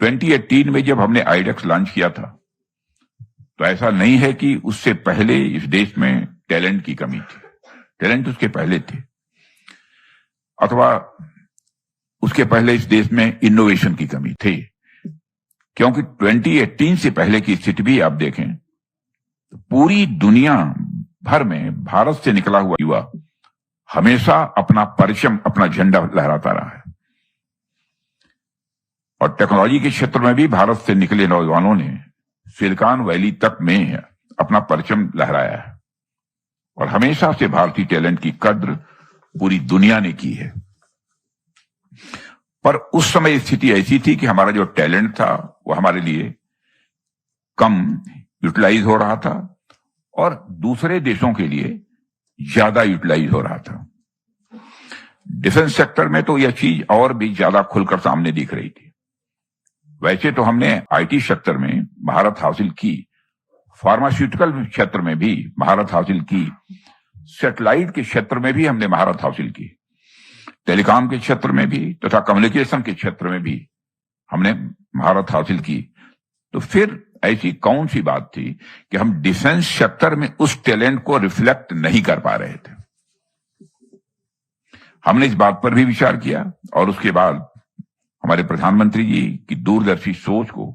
2018 में जब हमने आईडेक्स लॉन्च किया था तो ऐसा नहीं है कि उससे पहले इस देश में टैलेंट की कमी थी। टैलेंट उसके पहले थे, अथवा उसके पहले इस देश में इनोवेशन की कमी थी, क्योंकि 2018 से पहले की स्थिति भी आप देखें तो पूरी दुनिया भर में भारत से निकला हुआ युवा हमेशा अपना परचम, अपना झंडा लहराता रहा है। और टेक्नोलॉजी के क्षेत्र में भी भारत से निकले नौजवानों ने सिलिकॉन वैली तक में अपना परचम लहराया है और हमेशा से भारतीय टैलेंट की कद्र पूरी दुनिया ने की है। पर उस समय स्थिति ऐसी थी कि हमारा जो टैलेंट था वो हमारे लिए कम यूटिलाइज हो रहा था और दूसरे देशों के लिए ज्यादा यूटिलाइज हो रहा था। डिफेंस सेक्टर में तो यह चीज और भी ज्यादा खुलकर सामने दिख रही थी। वैसे तो हमने आईटी सेक्टर में महारत हासिल की, फार्मास्यूटिकल क्षेत्र में भी महारत हासिल की, सैटेलाइट के क्षेत्र में भी हमने महारत हासिल की, टेलीकॉम के क्षेत्र में भी तथा कम्युनिकेशन के क्षेत्र में भी हमने महारत हासिल की। तो फिर ऐसी कौन सी बात थी कि हम डिफेंस सेक्टर में उस टैलेंट को रिफ्लेक्ट नहीं कर पा रहे थे। हमने इस बात पर भी विचार किया और उसके बाद हमारे प्रधानमंत्री जी की दूरदर्शी सोच को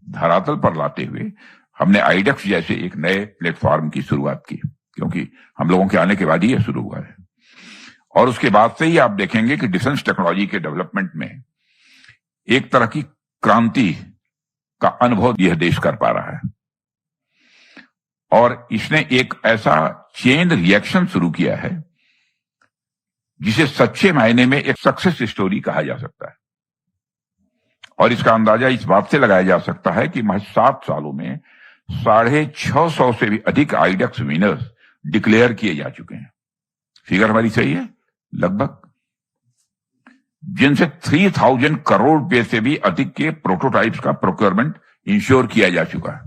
धरातल पर लाते हुए हमने आईडेक्स जैसे एक नए प्लेटफॉर्म की शुरुआत की, क्योंकि हम लोगों के आने के बाद ही यह शुरू हुआ है। और उसके बाद से ही आप देखेंगे कि डिफेंस टेक्नोलॉजी के डेवलपमेंट में एक तरह की क्रांति का अनुभव यह देश कर पा रहा है और इसने एक ऐसा चेन रिएक्शन शुरू किया है जिसे सच्चे मायने में एक सक्सेस स्टोरी कहा जा सकता है। और इसका अंदाजा इस बात से लगाया जा सकता है कि महज 7 सालों में 650 से भी अधिक आईडेक्स विनर्स डिक्लेयर किए जा चुके हैं। फिगर हमारी सही है लगभग, जिनसे 3000 करोड़ रुपए से भी अधिक के प्रोटोटाइप्स का प्रोक्योरमेंट इंश्योर किया जा चुका है।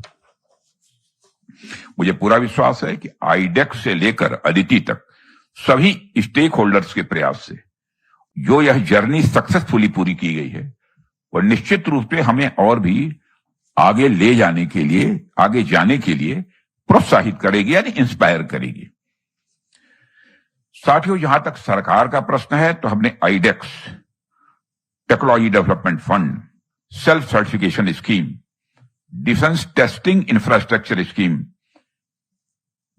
मुझे पूरा विश्वास है कि आईडेक्स से लेकर अदिति तक सभी स्टेक होल्डर्स के प्रयास से जो यह जर्नी सक्सेसफुली पूरी की गई है और निश्चित रूप से हमें और भी आगे ले जाने के लिए, आगे जाने के लिए प्रोत्साहित करेगी, यानी इंस्पायर करेगी। साथियों, जहां तक सरकार का प्रश्न है तो हमने iDEX, technology development fund, self certification scheme, defence testing infrastructure scheme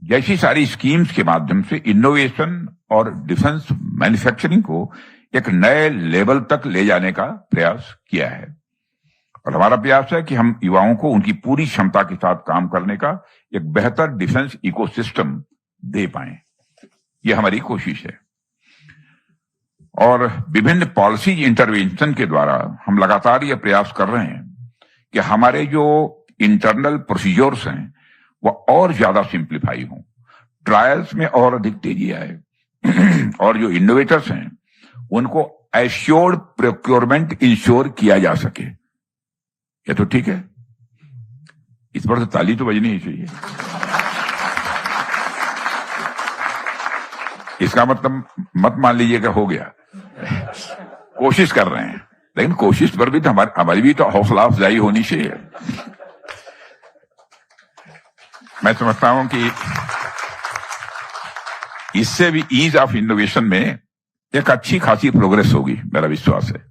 जैसी सारी स्कीम्स के माध्यम से इनोवेशन और डिफेंस मैन्युफैक्चरिंग को एक नए लेवल तक ले जाने का प्रयास किया है। और हमारा प्रयास है कि हम युवाओं को उनकी पूरी क्षमता के साथ काम करने का एक बेहतर डिफेंस इकोसिस्टम दे पाएं। यह हमारी कोशिश है। और विभिन्न पॉलिसी इंटरवेंशन के द्वारा हम लगातार यह प्रयास कर रहे हैं कि हमारे जो इंटरनल प्रोसीजर्स हैं वह और ज्यादा सिंप्लीफाई हों, ट्रायल्स में और अधिक तेजी आए और जो इनोवेटर्स हैं उनको एश्योर्ड प्रोक्योरमेंट इंश्योर किया जा सके। ये तो ठीक है, इस पर तो ताली तो बजनी ही चाहिए। इसका मतलब मत मान लीजिएगा हो गया, कोशिश कर रहे हैं, लेकिन कोशिश पर भी तो हमारी भी तो हौसला अफजाई होनी चाहिए। मैं समझता हूं कि इससे भी ईज ऑफ इनोवेशन में एक अच्छी खासी प्रोग्रेस होगी, मेरा विश्वास है।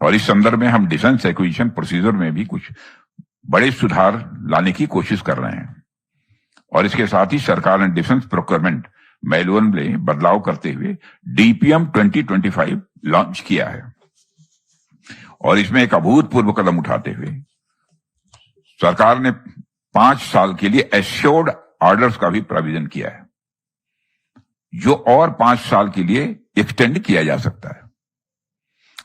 और इस संदर्भ में हम डिफेंस एक्विजिशन प्रोसीजर में भी कुछ बड़े सुधार लाने की कोशिश कर रहे हैं। और इसके साथ ही सरकार ने डिफेंस प्रोक्योरमेंट मैनुअल में बदलाव करते हुए डीपीएम 2025 लॉन्च किया है। और इसमें एक अभूतपूर्व कदम उठाते हुए सरकार ने 5 साल के लिए एश्योर्ड ऑर्डर्स का भी प्रोविजन किया है, जो और 5 साल के लिए एक्सटेंड किया जा सकता है।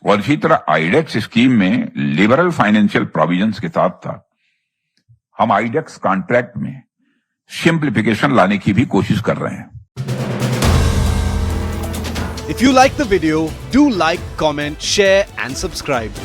और इसी तरह आईडेक्स स्कीम में लिबरल फाइनेंशियल प्रोविजंस के साथ साथ हम आईडेक्स कॉन्ट्रैक्ट में सिंप्लीफिकेशन लाने की भी कोशिश कर रहे हैं। If you like the video, do like, comment, share and subscribe.